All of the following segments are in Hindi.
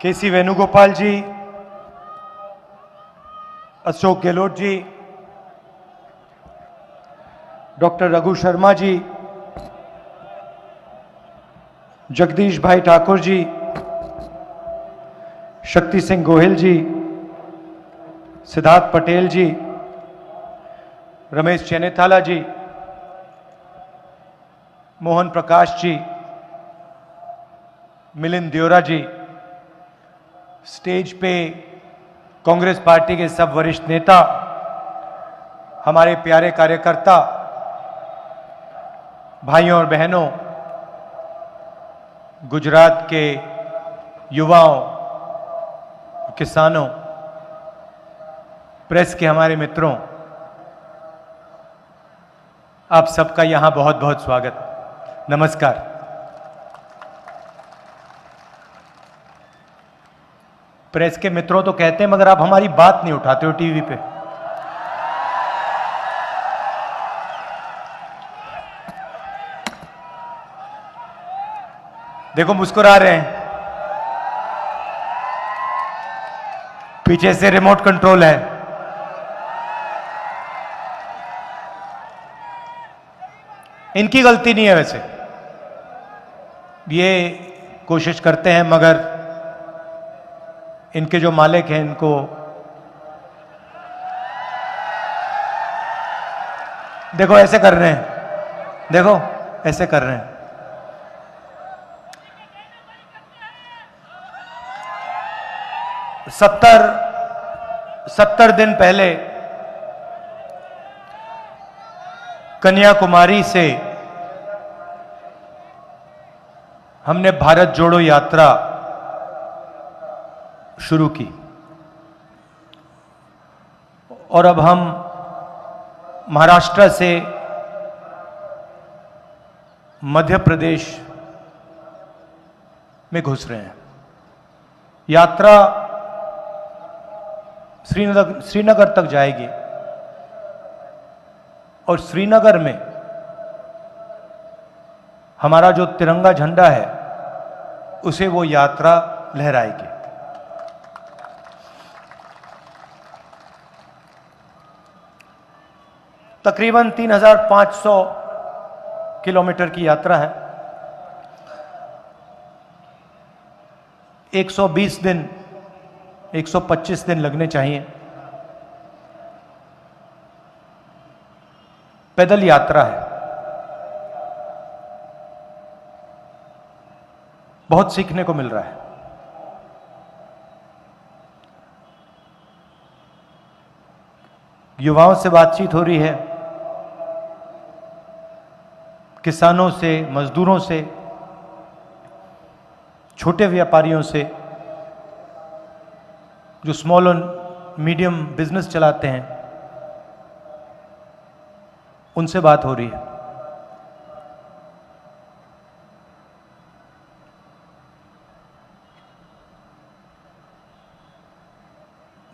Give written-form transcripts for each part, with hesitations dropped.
केसी वेणुगोपाल जी, अशोक गहलोत जी, डॉक्टर रघु शर्मा जी, जगदीश भाई ठाकुर जी, शक्ति सिंह गोहिल जी, सिद्धार्थ पटेल जी, रमेश चेन्नीथाला जी, मोहन प्रकाश जी, मिलिंद दियोरा जी, स्टेज पे कांग्रेस पार्टी के सब वरिष्ठ नेता, हमारे प्यारे कार्यकर्ता, भाइयों और बहनों, गुजरात के युवाओं, किसानों, प्रेस के हमारे मित्रों, आप सबका यहां बहुत बहुत स्वागत, नमस्कार। प्रेस के मित्रों तो कहते हैं, मगर आप हमारी बात नहीं उठाते हो टीवी पे। देखो मुस्कुरा रहे हैं, पीछे से रिमोट कंट्रोल है। इनकी गलती नहीं है वैसे, ये कोशिश करते हैं, मगर इनके जो मालिक हैं इनको देखो ऐसे कर रहे हैं, देखो ऐसे कर रहे हैं। सत्तर दिन पहले कन्याकुमारी से हमने भारत जोड़ो यात्रा शुरू की और अब हम महाराष्ट्र से मध्य प्रदेश में घुस रहे हैं। यात्रा श्रीनगर तक जाएगी और श्रीनगर में हमारा जो तिरंगा झंडा है उसे वो यात्रा लहराएगी। तकरीबन 3500 किलोमीटर की यात्रा है। 120 दिन 125 दिन लगने चाहिए। पैदल यात्रा है। बहुत सीखने को मिल रहा है। युवाओं से बातचीत हो रही है, किसानों से, मजदूरों से, छोटे व्यापारियों से, जो स्मॉल और मीडियम बिजनेस चलाते हैं, उनसे बात हो रही है।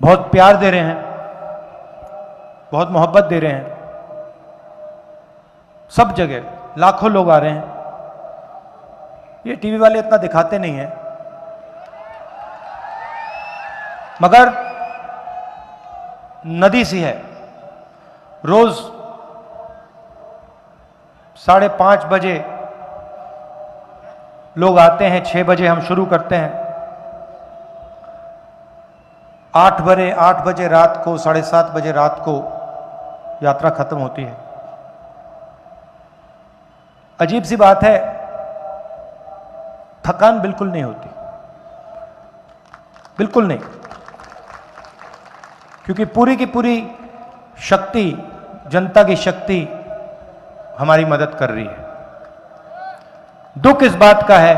बहुत प्यार दे रहे हैं, बहुत मोहब्बत दे रहे हैं। सब जगह लाखों लोग आ रहे हैं। ये टीवी वाले इतना दिखाते नहीं हैं, मगर नदी सी है। रोज 5:30 बजे लोग आते हैं, 6 बजे हम शुरू करते हैं, 8 बजे रात को, 7:30 बजे रात को यात्रा खत्म होती है। अजीब सी बात है, थकान बिल्कुल नहीं होती, बिल्कुल नहीं, क्योंकि पूरी की पूरी शक्ति, जनता की शक्ति हमारी मदद कर रही है। दुख इस बात का है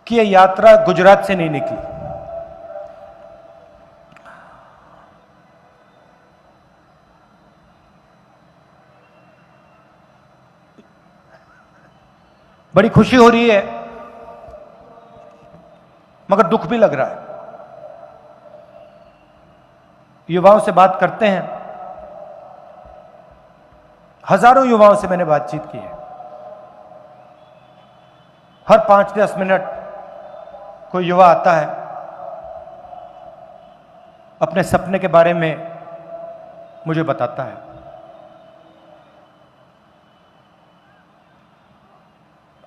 कि यह यात्रा गुजरात से नहीं निकली। बड़ी खुशी हो रही है, मगर दुख भी लग रहा है। युवाओं से बात करते हैं, हजारों युवाओं से मैंने बातचीत की है। हर 5-10 मिनट कोई युवा आता है, अपने सपने के बारे में मुझे बताता है।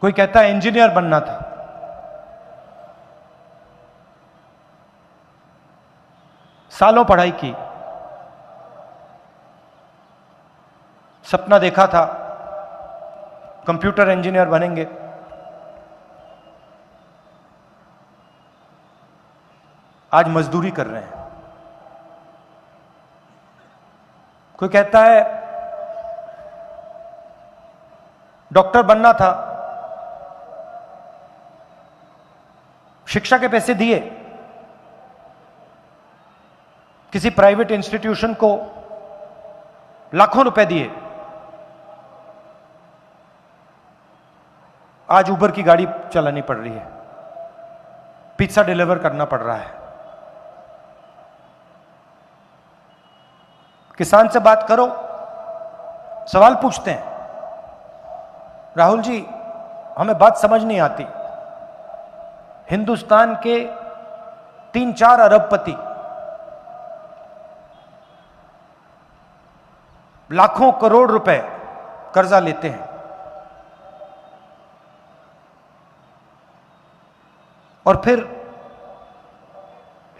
कोई कहता है इंजीनियर बनना था, सालों पढ़ाई की, सपना देखा था कंप्यूटर इंजीनियर बनेंगे, आज मजदूरी कर रहे हैं। कोई कहता है डॉक्टर बनना था, शिक्षा के पैसे दिए, किसी प्राइवेट इंस्टीट्यूशन को लाखों रुपए दिए, आज उबर की गाड़ी चलानी पड़ रही है, पिज्जा डिलीवर करना पड़ रहा है। किसान से बात करो, सवाल पूछते हैं, राहुल जी हमें बात समझ नहीं आती, हिंदुस्तान के 3-4 अरबपति लाखों करोड़ रुपए कर्जा लेते हैं और फिर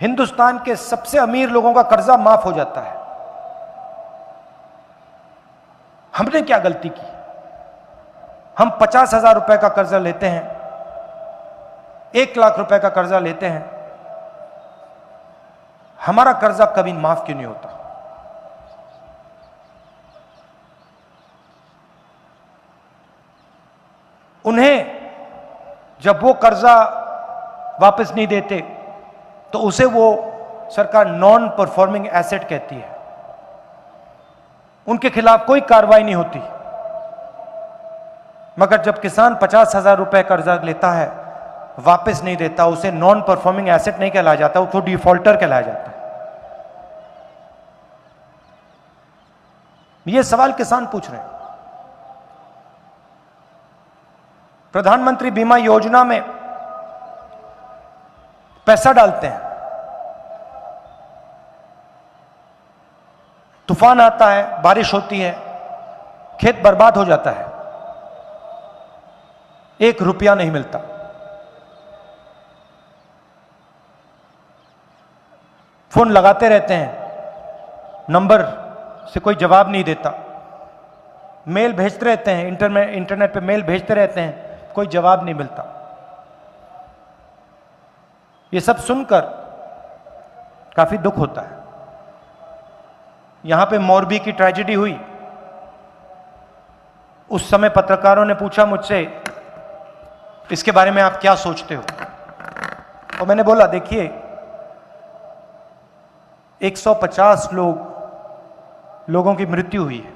हिंदुस्तान के सबसे अमीर लोगों का कर्जा माफ हो जाता है। हमने क्या गलती की? हम 50,000 रुपए का कर्जा लेते हैं, 1 लाख रुपए का कर्जा लेते हैं, हमारा कर्जा कभी माफ क्यों नहीं होता? उन्हें जब वो कर्जा वापस नहीं देते तो उसे वो सरकार नॉन परफॉर्मिंग एसेट कहती है, उनके खिलाफ कोई कार्रवाई नहीं होती। मगर जब किसान 50,000 रुपए कर्जा लेता है, वापस नहीं देता, उसे नॉन परफॉर्मिंग एसेट नहीं कहलाया जाता, उसको डिफॉल्टर कहलाया जाता है। यह सवाल किसान पूछ रहे हैं। प्रधानमंत्री बीमा योजना में पैसा डालते हैं, तूफान आता है, बारिश होती है, खेत बर्बाद हो जाता है, 1 रुपया नहीं मिलता। फोन लगाते रहते हैं, नंबर से कोई जवाब नहीं देता, मेल भेजते रहते हैं, इंटरनेट पे मेल भेजते रहते हैं, कोई जवाब नहीं मिलता। ये सब सुनकर काफी दुख होता है। यहां पे मोरबी की ट्रेजेडी हुई, उस समय पत्रकारों ने पूछा मुझसे इसके बारे में आप क्या सोचते हो, और मैंने बोला देखिए 150 लोगों की मृत्यु हुई है,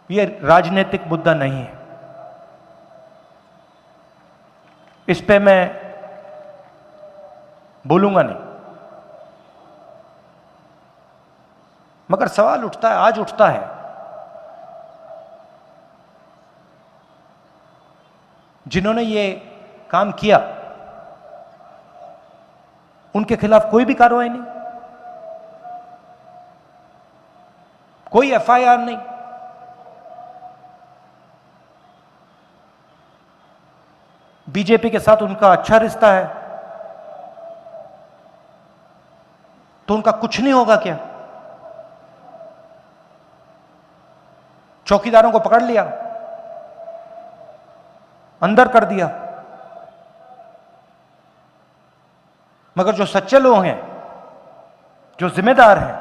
यह राजनीतिक मुद्दा नहीं है, इस पे मैं बोलूंगा नहीं। मगर सवाल उठता है, आज उठता है, जिन्होंने ये काम किया उनके खिलाफ कोई भी कार्रवाई नहीं, कोई एफआईआर नहीं। बीजेपी के साथ उनका अच्छा रिश्ता है तो उनका कुछ नहीं होगा क्या? चौकीदारों को पकड़ लिया, अंदर कर दिया, मगर जो सच्चे लोग हैं, जो जिम्मेदार हैं,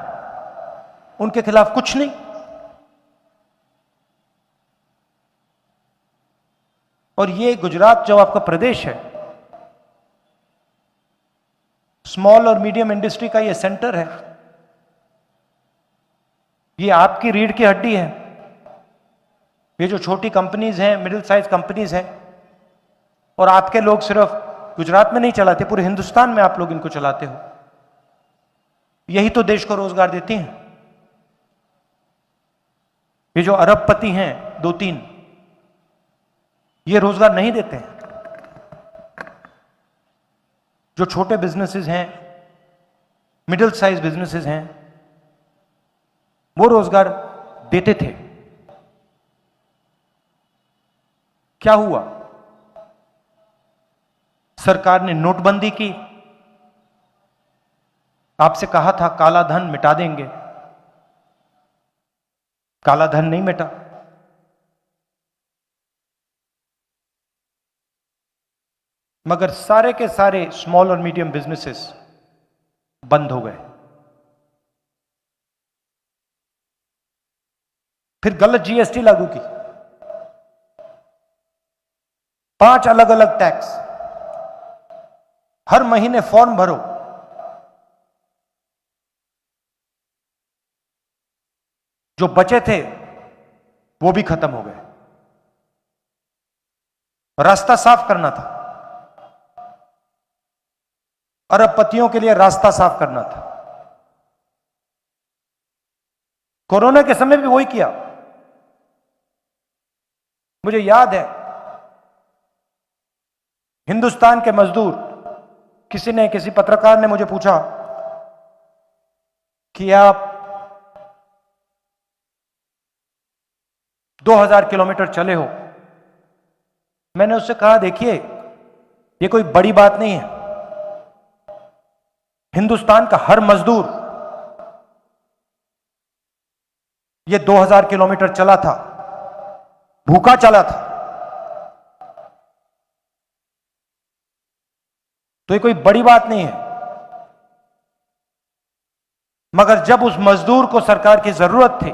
उनके खिलाफ कुछ नहीं। और ये गुजरात जो आपका प्रदेश है, स्मॉल और मीडियम इंडस्ट्री का ये सेंटर है, ये आपकी रीढ़ की हड्डी है। ये जो छोटी कंपनीज हैं, मिडिल साइज कंपनीज हैं, और आपके लोग सिर्फ गुजरात में नहीं चलाते, पूरे हिंदुस्तान में आप लोग इनको चलाते हो। यही तो देश को रोजगार देती हैं। ये जो अरबपति हैं 2-3, ये रोजगार नहीं देते हैं। जो छोटे बिजनेसेस हैं, मिडिल साइज बिजनेसेस हैं, वो रोजगार देते थे। क्या हुआ? सरकार ने नोटबंदी की, आपसे कहा था काला धन मिटा देंगे, काला धन नहीं मिटा। मगर सारे के सारे स्मॉल और मीडियम बिजनेसेस बंद हो गए। फिर गलत जीएसटी लागू की, 5 अलग अलग टैक्स, हर महीने फॉर्म भरो, जो बचे थे वो भी खत्म हो गए। रास्ता साफ करना था, अरबपतियों के लिए रास्ता साफ करना था। कोरोना के समय भी वही किया। मुझे याद है, हिंदुस्तान के मजदूर, किसी पत्रकार ने मुझे पूछा कि आप 2000 किलोमीटर चले हो। मैंने उससे कहा, देखिए ये कोई बड़ी बात नहीं है। हिंदुस्तान का हर मजदूर ये 2000 किलोमीटर चला था, भूखा चला था। तो ये कोई बड़ी बात नहीं है। मगर जब उस मजदूर को सरकार की जरूरत थी,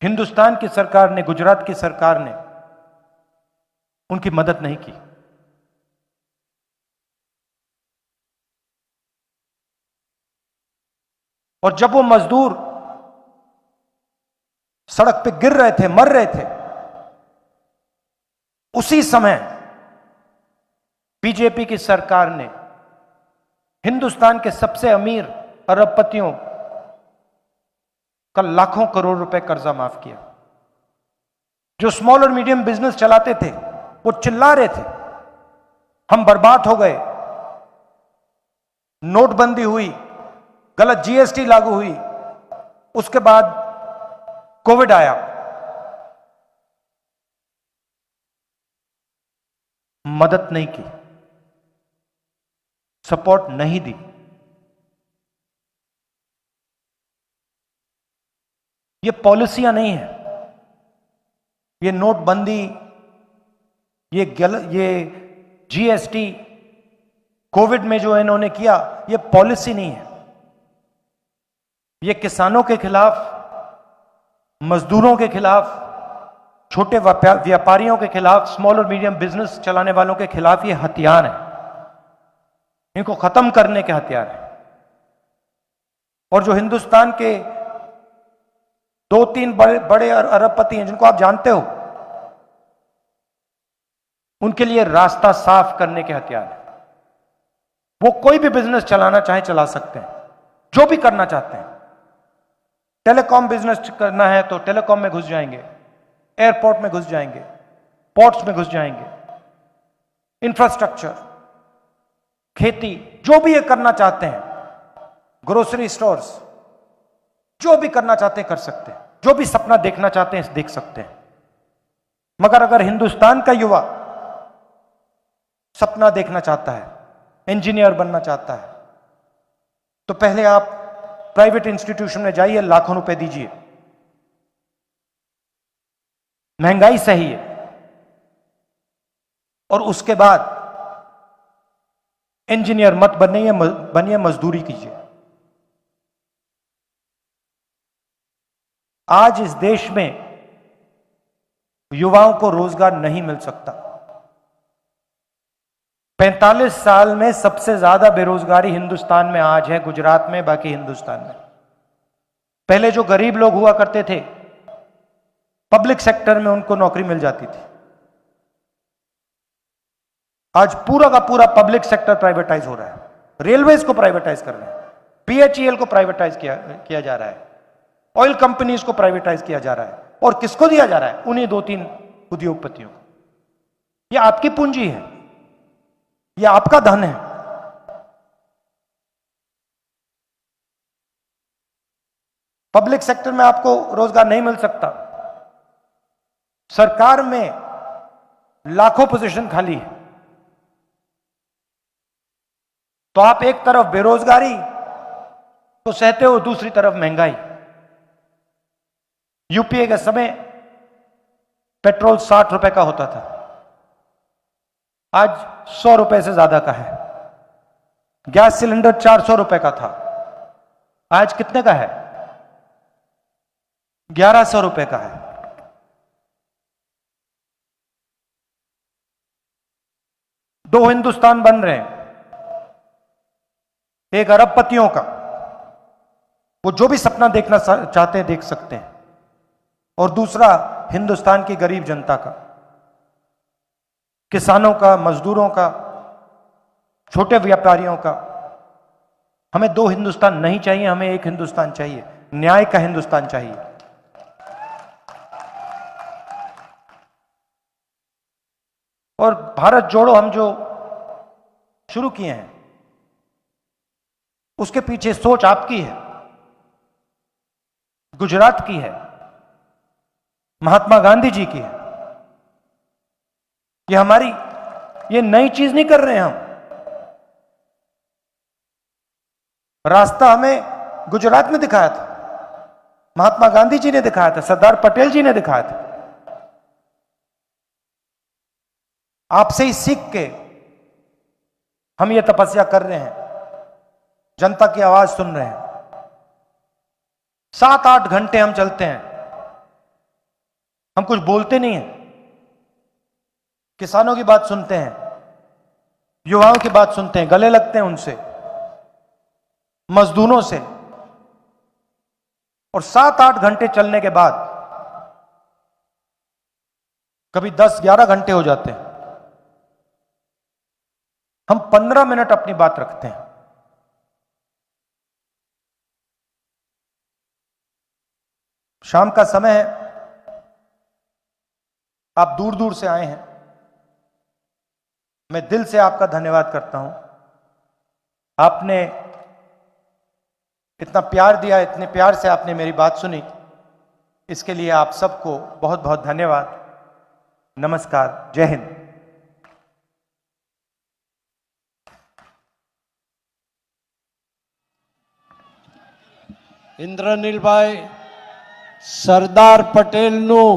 हिंदुस्तान की सरकार ने, गुजरात की सरकार ने उनकी मदद नहीं की। और जब वो मजदूर सड़क पे गिर रहे थे, मर रहे थे, उसी समय बीजेपी की सरकार ने हिंदुस्तान के सबसे अमीर अरबपतियों का लाखों करोड़ रुपए कर्जा माफ किया। जो स्मॉल और मीडियम बिजनेस चलाते थे वो चिल्ला रहे थे, हम बर्बाद हो गए, नोटबंदी हुई, गलत जीएसटी लागू हुई, उसके बाद कोविड आया, मदद नहीं की, सपोर्ट नहीं दी। ये पॉलिसियां नहीं है, ये नोटबंदी, ये जीएसटी, कोविड में जो इन्होंने किया, ये पॉलिसी नहीं है। ये किसानों के खिलाफ, मजदूरों के खिलाफ, छोटे व्यापारियों के खिलाफ, स्मॉल और मीडियम बिजनेस चलाने वालों के खिलाफ ये हथियार है, इनको खत्म करने के हथियार है। और जो हिंदुस्तान के 2-3 बड़े अरबपति हैं जिनको आप जानते हो, उनके लिए रास्ता साफ करने के हथियार है। वो कोई भी बिजनेस चलाना चाहे चला सकते हैं, जो भी करना चाहते हैं। टेलीकॉम बिजनेस करना है तो टेलीकॉम में घुस जाएंगे, एयरपोर्ट में घुस जाएंगे, पोर्ट्स में घुस जाएंगे, इंफ्रास्ट्रक्चर, खेती, जो भी ये करना चाहते हैं, ग्रोसरी स्टोर्स, जो भी करना चाहते हैं कर सकते हैं, जो भी सपना देखना चाहते हैं देख सकते हैं। मगर अगर हिंदुस्तान का युवा सपना देखना चाहता है, इंजीनियर बनना चाहता है, तो पहले आप प्राइवेट इंस्टीट्यूशन में जाइए, लाखों रुपए दीजिए, महंगाई सही है, और उसके बाद इंजीनियर मत बनिए, मजदूरी कीजिए। आज इस देश में युवाओं को रोजगार नहीं मिल सकता। 45 साल में सबसे ज्यादा बेरोजगारी हिंदुस्तान में आज है, गुजरात में, बाकी हिंदुस्तान में। पहले जो गरीब लोग हुआ करते थे, पब्लिक सेक्टर में उनको नौकरी मिल जाती थी। आज पूरा का पूरा पब्लिक सेक्टर प्राइवेटाइज हो रहा है, रेलवेज को प्राइवेटाइज कर रहे हैं, बीएचईएल को प्राइवेटाइज किया जा रहा है, ऑयल कंपनीज को प्राइवेटाइज किया जा रहा है। और किसको दिया जा रहा है? उन्हीं 2-3 उद्योगपतियों को। यह आपकी पूंजी है, यह आपका धन है। पब्लिक सेक्टर में आपको रोजगार नहीं मिल सकता। सरकार में लाखों पोजीशन खाली है, तो आप एक तरफ बेरोजगारी तो सहते हो, दूसरी तरफ महंगाई। यूपीए के समय पेट्रोल 60 रुपए का होता था, आज 100 रुपए से ज्यादा का है। गैस सिलेंडर 400 रुपए का था, आज कितने का है? 1100 रुपए का है। दो हिंदुस्तान बन रहे हैं, एक अरबपतियों का, वो जो भी सपना देखना चाहते हैं देख सकते हैं, और दूसरा हिंदुस्तान की गरीब जनता का, किसानों का, मजदूरों का, छोटे व्यापारियों का। हमें दो हिंदुस्तान नहीं चाहिए, हमें एक हिंदुस्तान चाहिए, न्याय का हिंदुस्तान चाहिए। और भारत जोड़ो हम जो शुरू किए हैं, उसके पीछे सोच आपकी है, गुजरात की है, महात्मा गांधी जी की है। ये हमारी, ये नई चीज नहीं कर रहे हैं हम। रास्ता हमें गुजरात में दिखाया था, महात्मा गांधी जी ने दिखाया था, सरदार पटेल जी ने दिखाया था। आपसे ही सीख के हम ये तपस्या कर रहे हैं, जनता की आवाज सुन रहे हैं। 7-8 घंटे हम चलते हैं, हम कुछ बोलते नहीं हैं, किसानों की बात सुनते हैं, युवाओं की बात सुनते हैं, गले लगते हैं उनसे, मजदूरों से। और 7-8 घंटे चलने के बाद कभी 10-11 घंटे हो जाते हैं, हम 15 मिनट अपनी बात रखते हैं। शाम का समय है, आप दूर दूर से आए हैं, मैं दिल से आपका धन्यवाद करता हूं। आपने इतना प्यार दिया, इतने प्यार से आपने मेरी बात सुनी, इसके लिए आप सबको बहुत बहुत धन्यवाद। नमस्कार, जय हिंद। ઇન્દ્રનીલભાઈ, સરદાર પટેલનું,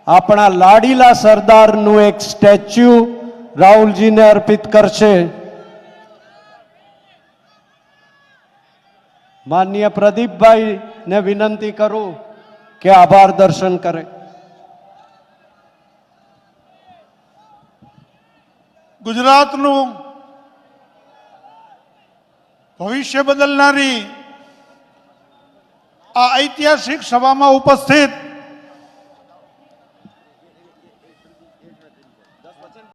આપણા લાડીલા સરદારનું એક સ્ટેચ્યુ રાહુલજીને અર્પિત કરશે। માનનીય પ્રદીપભાઈને વિનંતી કરું કે આભાર દર્શન કરે। ગુજરાતનું ભવિષ્ય બદલનારી આ ઐતિહાસિક સભામાં ઉપસ્થિત